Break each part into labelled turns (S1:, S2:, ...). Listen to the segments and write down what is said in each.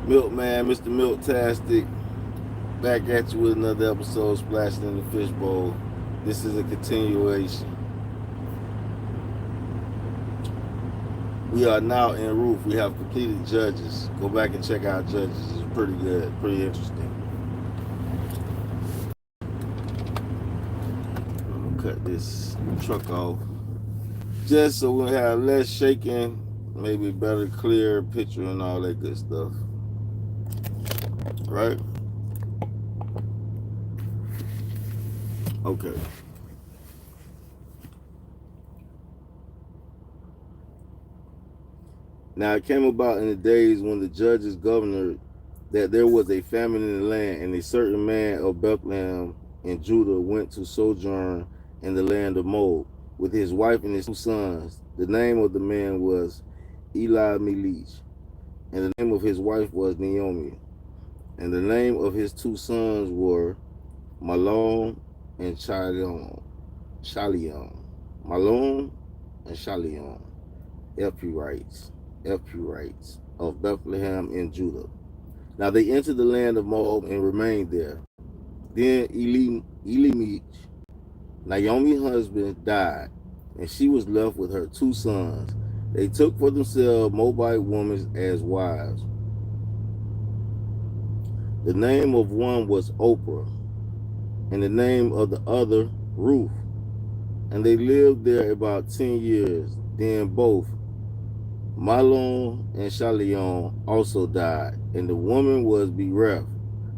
S1: Milkman, Mr. Milktastic, back at you with another episode splashing in the fishbowl. This is a continuation. We are now en route. We have completed judges. Go back and check out judges. It's pretty good, pretty interesting. I'm gonna cut this truck off just so we have less shaking, maybe better, clear picture and all that good stuff. Right? Okay. Now it came about in the days when the judges governed that there was a famine in the land, and a certain man of Bethlehem in Judah went to sojourn in the land of Moab with his wife and his two sons. The name of the man was Elimelech, and the name of his wife was Naomi, and the name of his two sons were Malon and Chalion. Malon and Chalion, Ephraimites of Bethlehem in Judah. Now they entered the land of Moab and remained there. Then Elimelech, Naomi's husband, died, and she was left with her two sons. They took for themselves Moabite women as wives. The name of one was Oprah, and the name of the other Ruth. And they lived there about 10 years. Then both Malon and Chalion also died, and the woman was bereft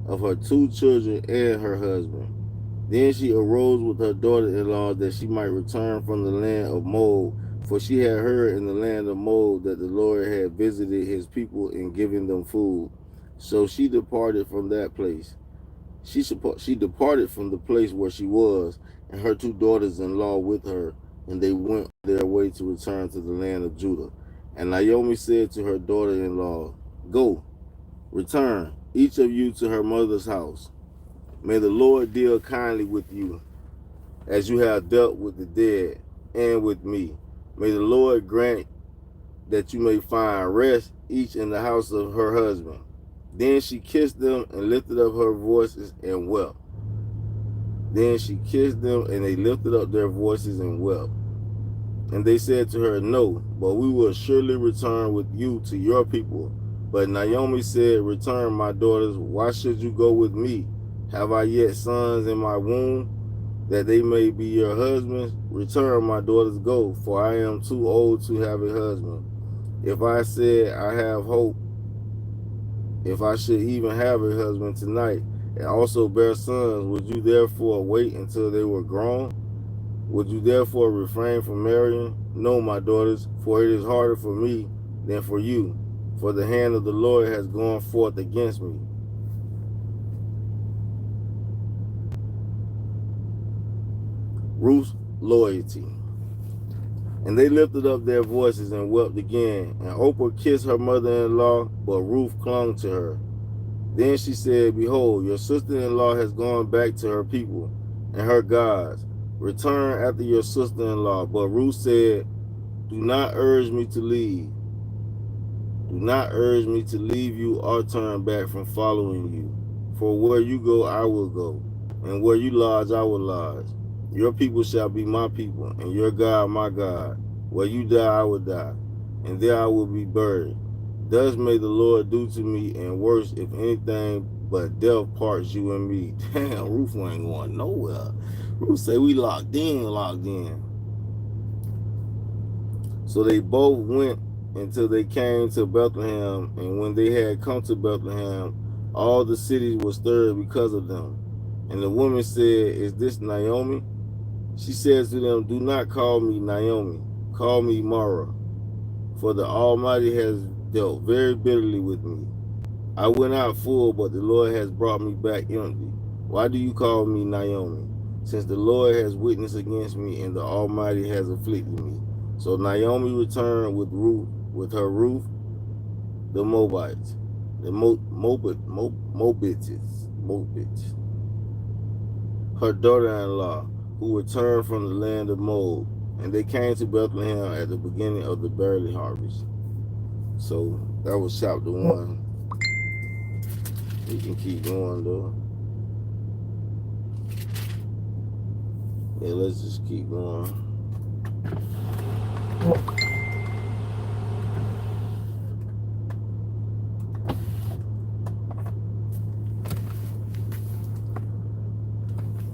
S1: of her two children and her husband. Then she arose with her daughter-in-law that she might return from the land of Moab, for she had heard in the land of Moab that the Lord had visited his people in giving them food. So she departed from that place. She departed from the place where she was, and her two daughters-in-law with her, and they went their way to return to the land of Judah. And Naomi said to her daughter-in-law, "Go, return, each of you to her mother's house. May the Lord deal kindly with you, as you have dealt with the dead and with me. May the Lord grant that you may find rest, each in the house of her husband." Then she kissed them and lifted up her voices and wept. Then she kissed them, and they lifted up their voices and wept. And they said to her, "No, but we will surely return with you to your people." But Naomi said, "Return, my daughters. Why should you go with me? Have I yet sons in my womb, that they may be your husbands? Return, my daughters, go, for I am too old to have a husband. If I said I have hope, if I should even have a husband tonight, and also bear sons, would you therefore wait until they were grown? Would you therefore refrain from marrying? No, my daughters, for it is harder for me than for you, for the hand of the Lord has gone forth against me." Ruth's loyalty. And they lifted up their voices and wept again. And Oprah kissed her mother-in-law, but Ruth clung to her. Then she said, "Behold, your sister-in-law has gone back to her people and her gods. Return after your sister-in-law." But Ruth said, "Do not urge me to leave. Do not urge me to leave you or turn back from following you. For where you go, I will go, and where you lodge, I will lodge. Your people shall be my people, and your God my God. Where you die, I will die, and there I will be buried. Thus may the Lord do to me, and worse, if anything but death parts you and me." Damn, Ruth ain't going nowhere. Ruth say, "We locked in, locked in." So they both went until they came to Bethlehem, and when they had come to Bethlehem, all the cities were stirred because of them. And the woman said, "Is this Naomi?" She says to them, "Do not call me Naomi, call me Mara, for the Almighty has dealt very bitterly with me. I went out full, but the Lord has brought me back empty. Why do you call me Naomi? Since the Lord has witnessed against me, and the Almighty has afflicted me." So Naomi returned with her Ruth, the Moabites, the Moabites, her daughter-in-law, who returned from the land of Moab, and they came to Bethlehem at the beginning of the barley harvest. So that was chapter 1. We can keep going though. Yeah, let's just keep going.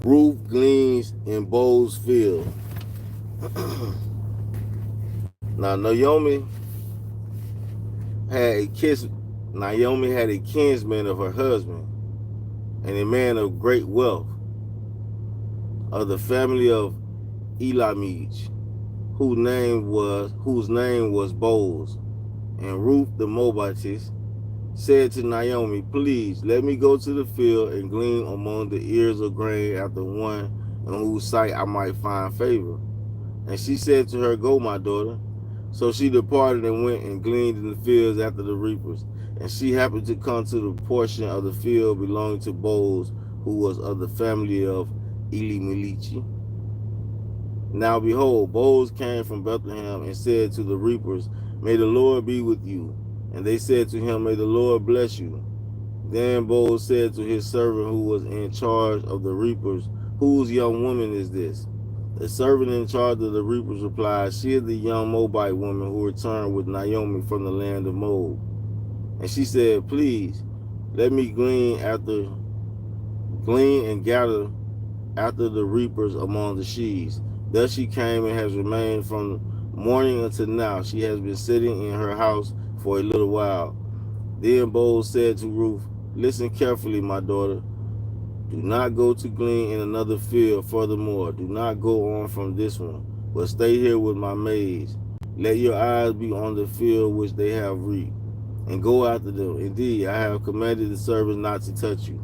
S1: Ruth gleans in Boaz field. Now had a kiss. Naomi had a kinsman of her husband, and a man of great wealth, of the family of Elamij, whose name was Boaz. And Ruth the Moabitess said to Naomi, please let me go to the field and glean among the ears of grain after one in whose sight I might find favor. And she said to her, go, my daughter. So she departed and went and gleaned in the fields after the reapers. And she happened to come to the portion of the field belonging to Boaz, who was of the family of Elimelech. Now behold, Boaz came from Bethlehem and said to the reapers, may the Lord be with you. And they said to him, may the Lord bless you. Then Boaz said to his servant who was in charge of the reapers, whose young woman is this? The servant in charge of the reapers replied, she is the young Moabite woman who returned with Naomi from the land of Moab. And she said, please, let me glean and gather after the reapers among the sheaves. Thus she came and has remained from morning until now. She has been sitting in her house for a little while. Then Boaz said to Ruth, listen carefully, my daughter. Do not go to glean in another field furthermore. Do not go on from this one, but stay here with my maids. Let your eyes be on the field which they have reaped, and go after them. Indeed, I have commanded the servants not to touch you.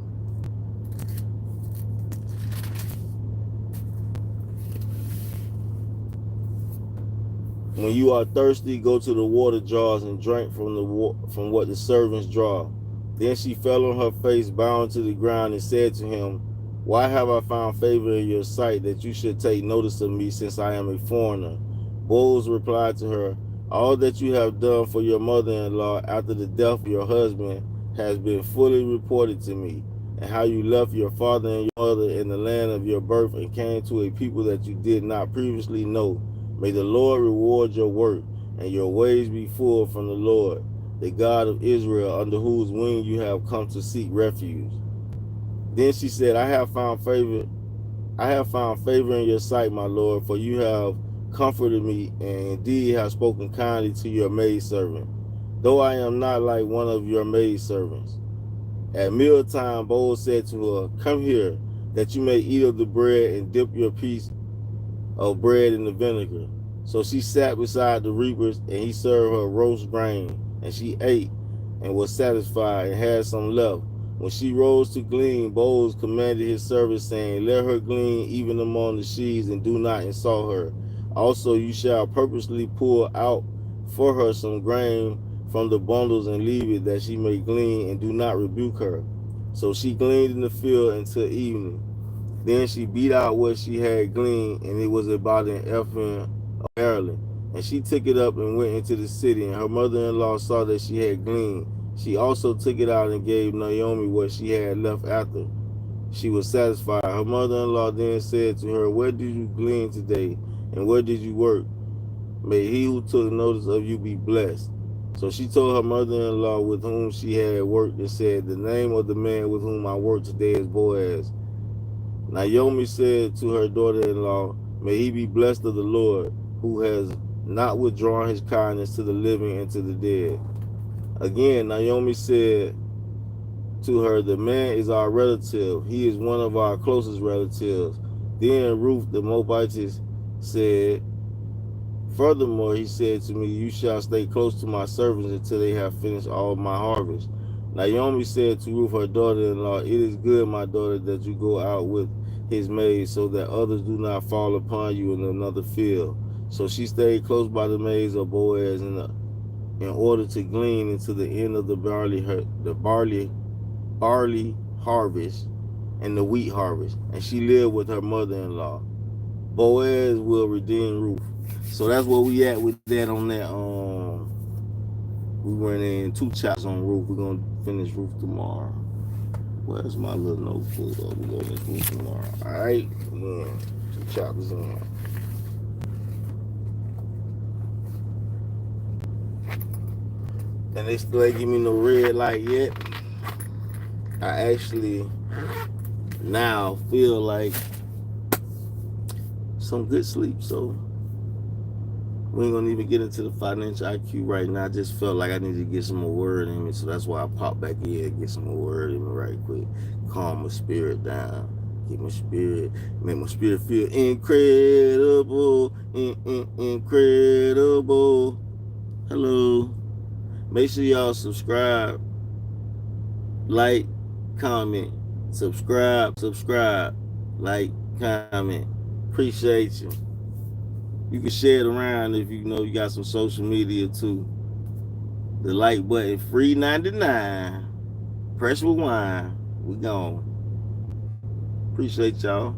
S1: When you are thirsty, go to the water jars and drink from what the servants draw. Then she fell on her face, bowing to the ground, and said to him, why have I found favor in your sight that you should take notice of me, since I am a foreigner? Boaz replied to her, all that you have done for your mother-in-law after the death of your husband has been fully reported to me, and how you left your father and your mother in the land of your birth and came to a people that you did not previously know. May the Lord reward your work, and your ways be full from the Lord, the God of Israel, under whose wing you have come to seek refuge. Then she said, I have found favor in your sight, my Lord, for you have comforted me, and indeed have spoken kindly to your maidservant, though I am not like one of your maidservants. At mealtime, Boaz said to her, come here, that you may eat of the bread and dip your piece of bread in the vinegar. So she sat beside the reapers, and he served her roast grain, and she ate and was satisfied and had some left. When she rose to glean, Boaz commanded his servants, saying, let her glean even among the sheaves, and do not insult her. Also you shall purposely pull out for her some grain from the bundles and leave it, that she may glean, and do not rebuke her. So she gleaned in the field until evening. Then she beat out what she had gleaned, and it was about an ephah of barley. And she took it up and went into the city, and her mother-in-law saw that she had gleaned. She also took it out and gave Naomi what she had left after she was satisfied. Her mother-in-law then said to her, where did you glean today, and where did you work? May he who took notice of you be blessed. So she told her mother-in-law with whom she had worked, and said, the name of the man with whom I work today is Boaz. Naomi said to her daughter-in-law, may he be blessed of the Lord, who has not withdrawn his kindness to the living and to the dead. Again, Naomi said to her, the man is our relative. He is one of our closest relatives. Then Ruth the Moabitess said, furthermore, he said to me, you shall stay close to my servants until they have finished all my harvest. Naomi said to Ruth, her daughter-in-law, it is good, my daughter, that you go out with his maids, so that others do not fall upon you in another field. So she stayed close by the maids of Boaz in order to glean into the end of the barley harvest and the wheat harvest. And she lived with her mother-in-law. Boaz will redeem Ruth. So that's where we at with that on that. We went in 2 chapters on Ruth. We're gonna finish Ruth tomorrow. Where's my little notebook? Oh, we go to school tomorrow. Alright? Yeah. 2 chapters in. And they still ain't give me no red light yet. I actually now feel like some good sleep, so we ain't gonna even get into the financial IQ right now. I just felt like I needed to get some more word in me, so that's why I popped back in and get some more word in me right quick. Calm my spirit down. Get my spirit, make my spirit feel incredible, incredible. Hello. Make sure y'all subscribe, like, comment, subscribe, like, comment. Appreciate you. You can share it around if you know you got some social media too. The like button, free 99. Press rewind. We gone. Appreciate y'all.